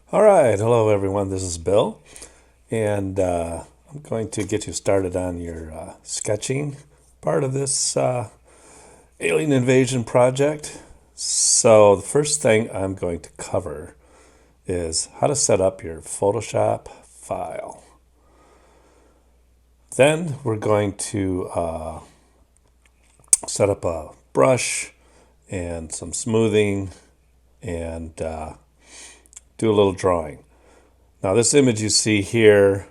All right, hello everyone. This is Bill, and I'm going to get you started on your sketching part of this alien invasion project. So, the first thing I'm going to cover is how to set up your Photoshop file. Then, we're going to set up a brush and some smoothing and do a little drawing. Now, this image you see here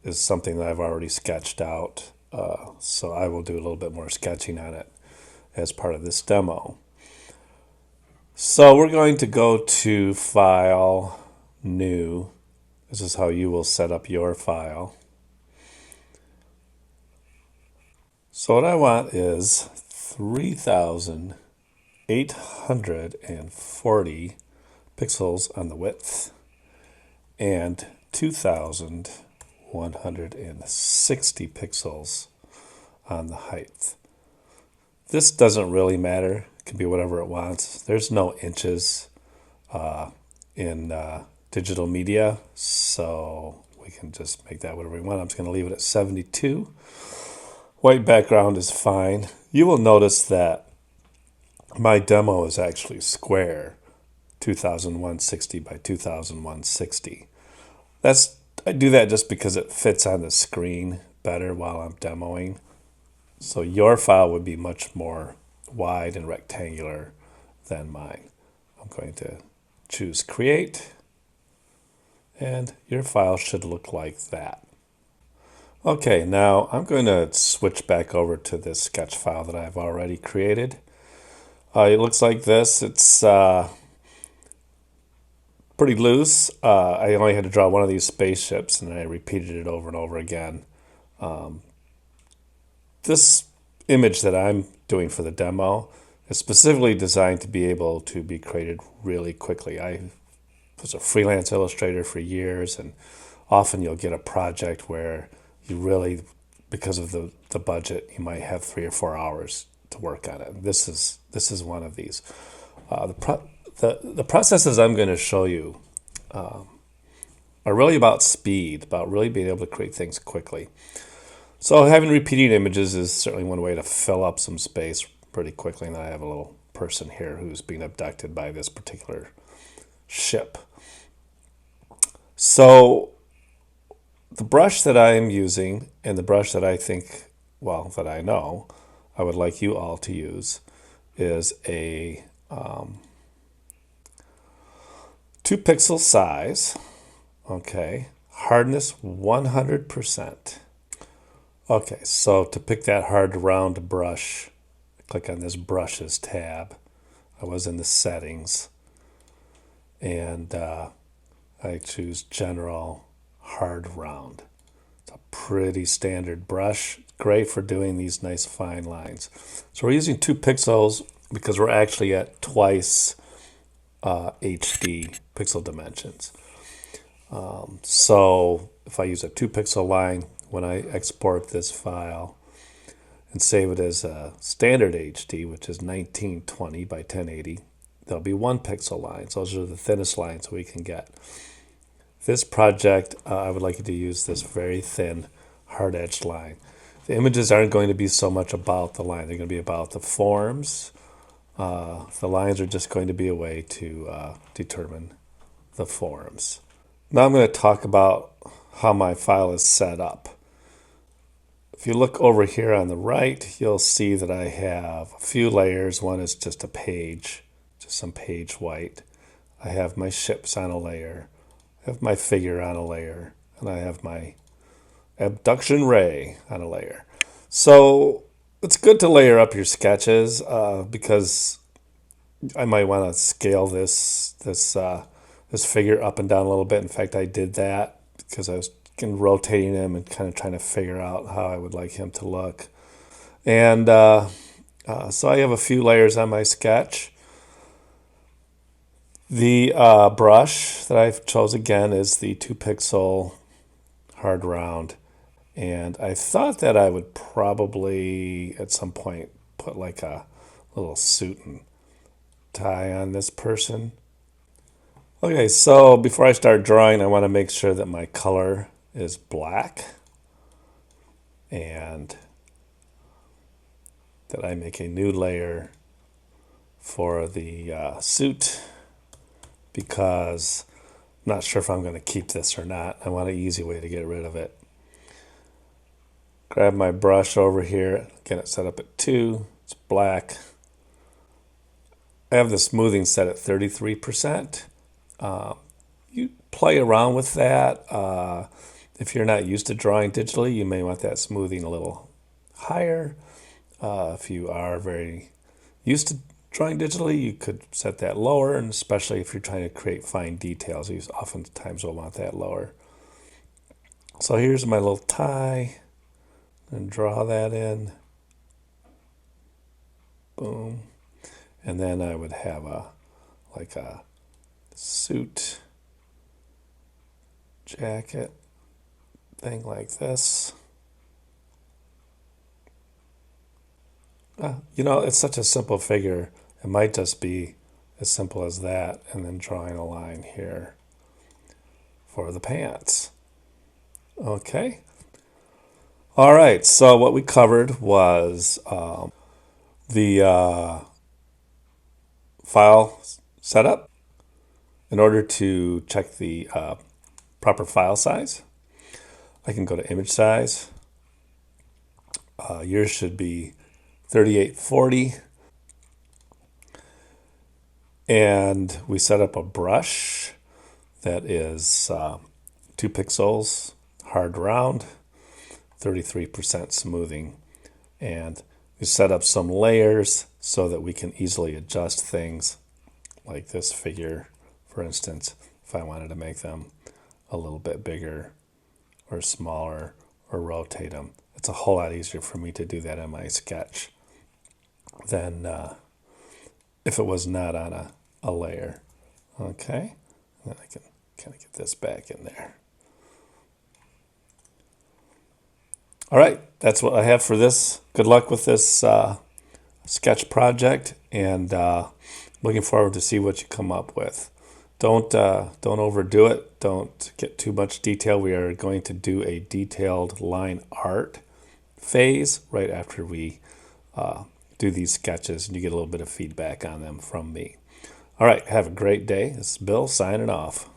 is something that I've already sketched out. So I will do a little bit more sketching on it as part of this demo. So we're going to go to File, New. This is how you will set up your file. So what I want is 3,840 pixels on the width and 2,160 pixels on the height. This doesn't really matter. It can be whatever it wants. There's no inches in digital media, so we can just make that whatever we want. I'm just going to leave it at 72. White background is fine. You will notice that my demo is actually square, 2160 by 2160. I do that just because it fits on the screen better while I'm demoing. So your file would be much more wide and rectangular than mine. I'm going to choose Create, and your file should look like that. Okay, now I'm going to switch back over to this sketch file that I've already created. It looks like this. It's pretty loose. I only had to draw one of these spaceships, and I repeated it over and over again. This image that I'm doing for the demo is specifically designed to be able to be created really quickly. I was a freelance illustrator for years, and often you'll get a project where you really, because of the budget, you might have 3 or 4 hours to work on it. This is one of these. The processes I'm going to show you are really about speed, about really being able to create things quickly. So having repeating images is certainly one way to fill up some space pretty quickly. And I have a little person here who's being abducted by this particular ship. So the brush that I am using and the brush that I think, well, that I know I would like you all to use is a 2 pixel size, okay, hardness 100%. Okay, so to pick that hard round brush, click on this brushes tab. I was in the settings, and I choose general hard round. It's a pretty standard brush, great for doing these nice fine lines. So we're using 2 pixels because we're actually at twice HD pixel dimensions. So if I use a 2 pixel line, when I export this file and save it as a standard HD, which is 1920 by 1080, there'll be 1 pixel lines. Those are the thinnest lines we can get. This project, I would like you to use this very thin, hard-edged line. The images aren't going to be so much about the line. They're going to be about the forms. The lines are just going to be a way to determine the forms. Now I'm going to talk about how my file is set up. If you look over here on the right, you'll see that I have a few layers. One is just a page, just some page white. I have my ships on a layer. I have my figure on a layer. And I have my abduction ray on a layer. So it's good to layer up your sketches because I might want to scale this figure up and down a little bit. In fact, I did that because I was rotating him and kind of trying to figure out how I would like him to look. And so I have a few layers on my sketch. The brush that I've chose again is the 2 pixel hard round. And I thought that I would probably at some point put like a little suit and tie on this person. Okay, so before I start drawing, I want to make sure that my color is black and that I make a new layer for the suit because I'm not sure if I'm going to keep this or not. I want an easy way to get rid of it. Grab my brush over here, get it set up at 2, it's black. I have the smoothing set at 33%. You play around with that. If you're not used to drawing digitally, you may want that smoothing a little higher. If you are very used to drawing digitally, you could set that lower, and especially if you're trying to create fine details, you oftentimes will want that lower. So here's my little tie, and draw that in. Boom. And then I would have a suit jacket thing like this. It's such a simple figure. It might just be as simple as that, and then drawing a line here for the pants. Okay. All right, so what we covered was the file setup. In order to check the proper file size, I can go to image size. Yours should be 3840. And we set up a brush that is 2 pixels, hard round, 33% smoothing. And we set up some layers so that we can easily adjust things like this figure, for instance, if I wanted to make them a little bit bigger or smaller or rotate them. It's a whole lot easier for me to do that in my sketch than if it was not on a layer. Okay, and then I can kind of get this back in there. All right, that's what I have for this. Good luck with this sketch project, and looking forward to see what you come up with. Don't overdo it. Don't get too much detail. We are going to do a detailed line art phase right after we do these sketches, and you get a little bit of feedback on them from me. All right, have a great day. This is Bill signing off.